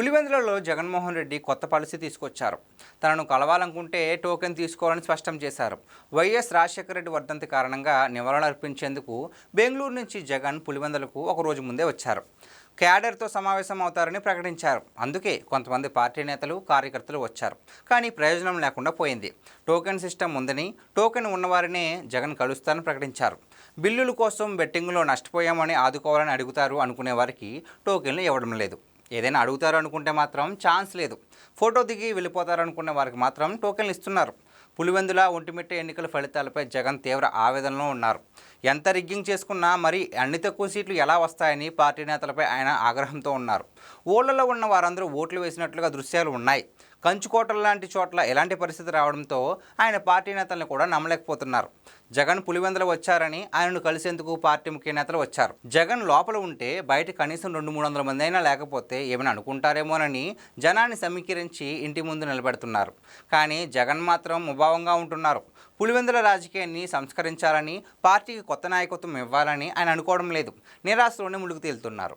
పులివెందులలో జగన్మోహన్ రెడ్డి కొత్త పాలసీ తీసుకొచ్చారు. తనను కలవాలనుకుంటే టోకెన్ తీసుకోవాలని స్పష్టం చేశారు. వైఎస్ రాజశేఖర రెడ్డి వర్ధంతి కారణంగా నివాళులర్పించేందుకు బెంగళూరు నుంచి జగన్ పులివెందులకు ఒక రోజు ముందే వచ్చారు. క్యాడర్తో సమావేశం అవుతారని ప్రకటించారు. అందుకే కొంతమంది పార్టీ నేతలు, కార్యకర్తలు వచ్చారు. కానీ ప్రయోజనం లేకుండా పోయింది. టోకెన్ సిస్టమ్ ఉందని, టోకెన్ ఉన్నవారినే జగన్ కలుస్తారని ప్రకటించారు. బిల్లుల కోసం బెట్టింగ్లో నష్టపోయామని ఆదుకోవాలని అడుగుతారు అనుకునే వారికి టోకెన్లు ఇవ్వడం లేదు. ఏదైనా అడుగుతారు అనుకుంటే మాత్రం ఛాన్స్ లేదు. ఫోటో దిగి వెళ్ళిపోతారు అనుకునే వారికి మాత్రం టోకెన్లు ఇస్తున్నారు. పులివెందుల ఒంటిమిట్ట ఎన్నికల ఫలితాలపై జగన్ తీవ్ర ఆవేదనలో ఉన్నారు. ఎంత రిగ్గింగ్ చేసుకున్నా మరి అన్ని తక్కువ సీట్లు ఎలా వస్తాయని పార్టీ నేతలపై ఆయన ఆగ్రహంతో ఉన్నారు. ఊళ్ళలో ఉన్న వారందరూ ఓట్లు వేసినట్లుగా దృశ్యాలు ఉన్నాయి. కంచుకోటల లాంటి చోట్ల ఎలాంటి పరిస్థితి రావడంతో ఆయన పార్టీ నేతలను కూడా నమ్మలేకపోతున్నారు. జగన్ పులివెందుల వచ్చారని ఆయనను కలిసేందుకు పార్టీ ముఖ్య నేతలు వచ్చారు. జగన్ లోపల ఉంటే బయట కనీసం 200-300 మంది అయినా లేకపోతే ఏమైనా అనుకుంటారేమోనని జనాన్ని సమీకరించి ఇంటి ముందు నిలబెడుతున్నారు. కానీ జగన్ మాత్రం ముభావంగా ఉంటున్నారు. పులివెందుల రాజకీయాన్ని సంస్కరించాలని, పార్టీకి కొత్త నాయకత్వం ఇవ్వాలని ఆయన అనుకోవడం లేదు. నిరాశలోనే ములుగు తేలుతున్నారు.